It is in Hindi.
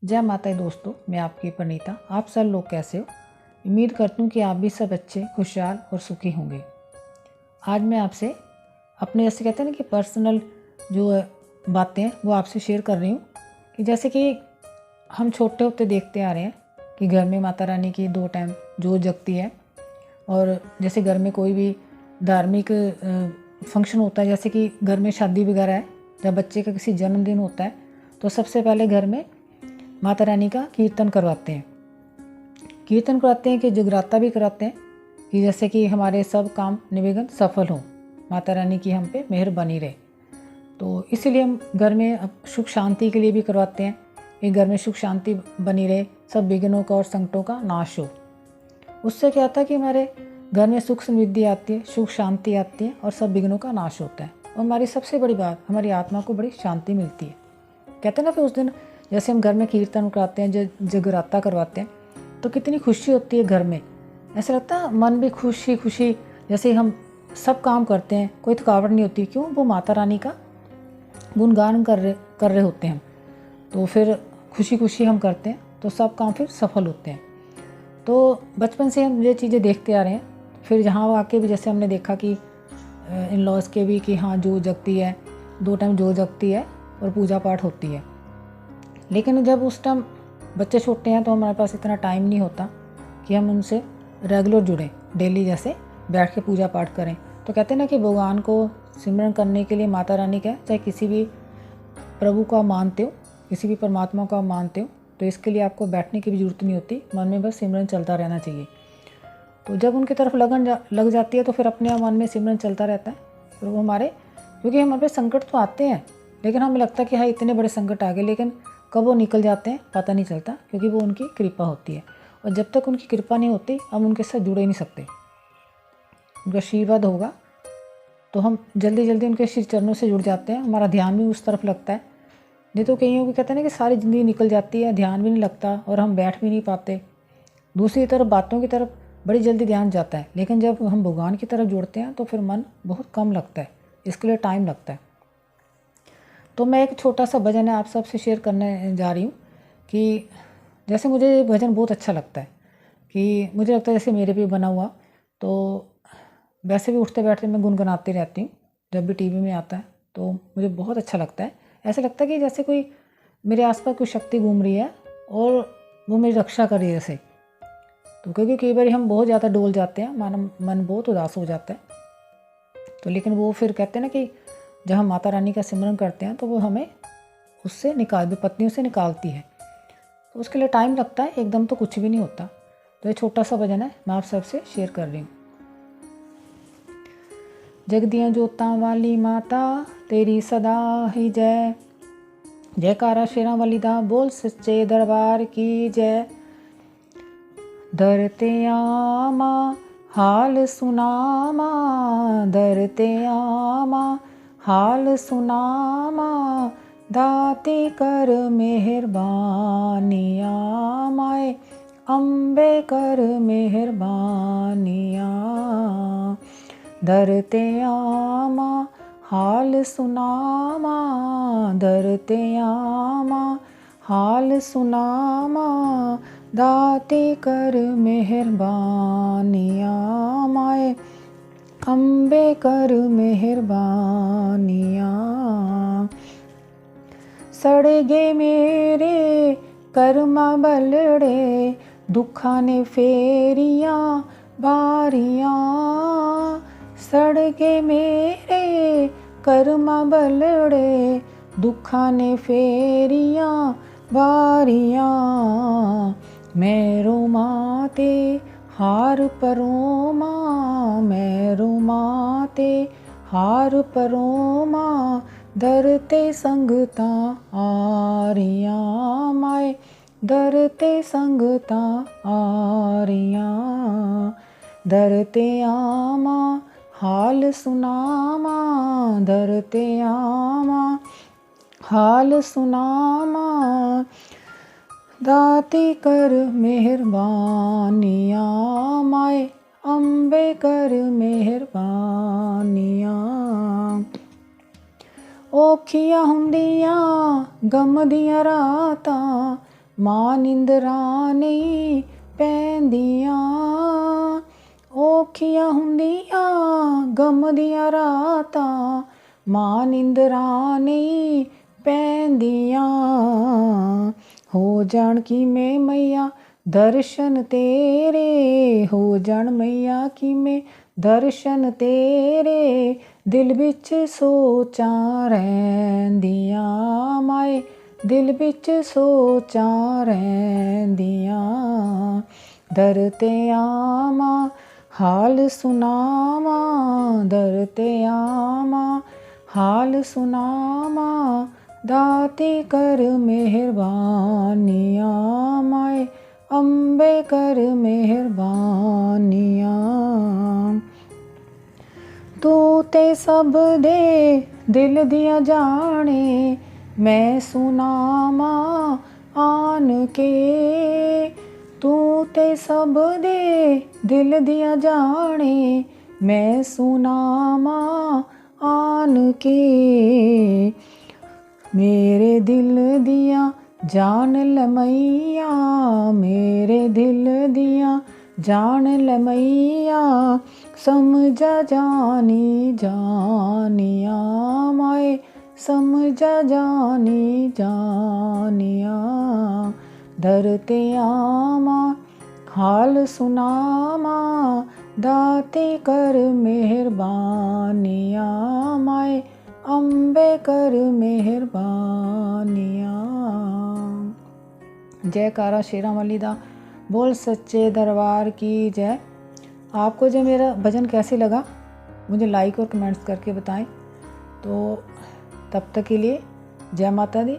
जय माता दी दोस्तों, मैं आपकी प्रणीता। आप सब लोग कैसे हो? उम्मीद करती हूँ कि आप भी सब अच्छे, खुशहाल और सुखी होंगे। आज मैं आपसे अपने जैसे कहते हैं ना कि पर्सनल जो बातें हैं वो आपसे शेयर कर रही हूँ कि जैसे कि हम छोटे होते देखते आ रहे हैं कि घर में माता रानी की 2 टाइम जोत जगती है। और जैसे घर में कोई भी धार्मिक फंक्शन होता है, जैसे कि घर में शादी वगैरह है, जब बच्चे का किसी जन्मदिन होता है तो सबसे पहले घर में माता रानी का कीर्तन करवाते हैं कि जगराता भी कराते हैं कि जैसे कि हमारे सब काम निवेदन सफल हों, माता रानी की हम पे मेहर बनी रहे। तो इसीलिए हम घर में सुख शांति के लिए भी करवाते हैं कि घर में सुख शांति बनी रहे, सब विघ्नों का और संकटों का नाश हो। उससे क्या होता है कि हमारे घर में सुख समृद्धि आती है, सुख शांति आती है और सब विघ्नों का नाश होता है। और हमारी सबसे बड़ी बात, हमारी आत्मा को बड़ी शांति मिलती है। कहते हैं ना, फिर उस दिन जैसे हम घर में कीर्तन कराते हैं, जगराता करवाते हैं, तो कितनी खुशी होती है घर में। ऐसा लगता है मन भी खुशी खुशी, जैसे हम सब काम करते हैं, कोई थकावट नहीं होती। क्यों? वो माता रानी का गुणगान कर रहे होते हैं। तो फिर खुशी खुशी हम करते हैं तो सब काम फिर सफल होते हैं। तो बचपन से हम ये चीज़ें देखते आ रहे हैं। फिर जहाँ आके भी जैसे हमने देखा कि इन लॉज के भी कि हाँ जोत जगती है, 2 टाइम जोत जगती है और पूजा पाठ होती है। लेकिन जब उस टाइम बच्चे छोटे हैं तो हमारे पास इतना टाइम नहीं होता कि हम उनसे रेगुलर जुड़ें, डेली जैसे बैठ के पूजा पाठ करें। तो कहते हैं ना कि भगवान को सिमरन करने के लिए माता रानी का, चाहे किसी भी प्रभु का मानते हो, किसी भी परमात्मा का मानते हो, तो इसके लिए आपको बैठने की भी ज़रूरत नहीं होती, मन में बस सिमरन चलता रहना चाहिए। तो जब उनकी तरफ लगन लग जाती है तो फिर अपने मन में सिमरन चलता रहता है। फिर वो हमारे, क्योंकि हमारे पे संकट तो आते हैं, लेकिन हमें लगता है कि हाँ इतने बड़े संकट आ गए, लेकिन कब वो निकल जाते हैं पता नहीं चलता, क्योंकि वो उनकी कृपा होती है। और जब तक उनकी कृपा नहीं होती हम उनके साथ जुड़े ही नहीं सकते। उनका आशीर्वाद होगा तो हम जल्दी जल्दी उनके श्री चरणों से जुड़ जाते हैं, हमारा ध्यान भी उस तरफ लगता है। नहीं तो कईयों को कहते हैं ना कि सारी ज़िंदगी निकल जाती है, ध्यान भी नहीं लगता और हम बैठ भी नहीं पाते। दूसरी तरफ बातों की तरफ बड़ी जल्दी ध्यान जाता है, लेकिन जब हम भगवान की तरफ जुड़ते हैं तो फिर मन बहुत कम लगता है, इसके लिए टाइम लगता है। तो मैं एक छोटा सा भजन है आप सबसे शेयर करने जा रही हूँ कि जैसे मुझे ये भजन बहुत अच्छा लगता है, कि मुझे लगता है जैसे मेरे पे बना हुआ। तो वैसे भी उठते बैठते मैं गुनगुनाती रहती हूँ, जब भी टीवी में आता है तो मुझे बहुत अच्छा लगता है। ऐसा लगता है कि जैसे कोई मेरे आसपास कोई शक्ति घूम रही है और वो मेरी रक्षा कर रही है जैसे। तो क्योंकि कई बार हम बहुत ज़्यादा डोल जाते हैं, माना मन बहुत उदास हो जाता है, तो लेकिन वो फिर कहते हैं ना कि जब हम माता रानी का सिमरन करते हैं तो वो हमें उससे विपत्तियों से निकालती है। तो उसके लिए टाइम लगता है, एकदम तो कुछ भी नहीं होता। तो ये छोटा सा भजन है, मैं आप सबसे शेयर कर रही हूँ। जगदियाँ जोतां वाली माता तेरी सदा ही जय, जयकारा शेरां वाली दा बोल सच्चे दरबार की जय। दर ते आमा हाल सुनामा, दर ते आमा हाल सुनामा, दाती कर मेहरबानिया माए, अम्बे कर मेहरबानिया। दर ते आमा हाल सुनामा, दर ते आमा हाल सुनामा, दाते कर मेहरबानिया माए, अम्बे कर मेहरबानिया। सड़े गे मेरे कर्मा बलड़े, दुखा ने फेरियां बारियां। सड़ गे मेरे कर्मा बलड़े, दुखा ने फेरियां बारियां। मेरो माते हार परोमा, मेरो माते हार परोमा, दरते संगता आरियां माए, दरते संगता आरियां। दरते आमा हाल सुनामा, दरते आमा हाल सुनामा, दाती कर मेहरबानिया माए, अम्बे कर मेहरबानिया। औखियां हुंदियां गम दियां रातां, मां निंदरा नहीं पैंदियां, औखियां हुंदियां गम दियां रातां, मां निंदरा नहीं पैंदियां। हो जान की मैं मैया दर्शन तेरे, हो जान मैया की मैं दर्शन तेरे, दिल विच सोचां रहिंदियां माए, दिल विच सोचां रहिंदियां। दर ते आवां हाल सुनावां, दर ते आवां हाल सुनावां, दाती कर मेहरबानियां माए, अम्बे कर मेहरबानियां। तू ते सब दे दिल दियां जाने, मैं सुनावां आन के, तू ते सब दे दिल दियां जाने, मैं सुनावां आन के। मेरे दिल दियां जान लमैया, मेरे दिल दियां जान लमैया, समझा जानी जानिया माए, समझा जानी जानिया। दर ते आवां हाल सुनावां, दाते कर मेहरबानियां माए, अम्बे कर मेहरबानियां। जयकारा शेरां वाली दा, बोल सच्चे दरबार की जय। आपको जो मेरा भजन कैसे लगा मुझे लाइक और कमेंट्स करके बताएं। तो तब तक के लिए जय माता दी,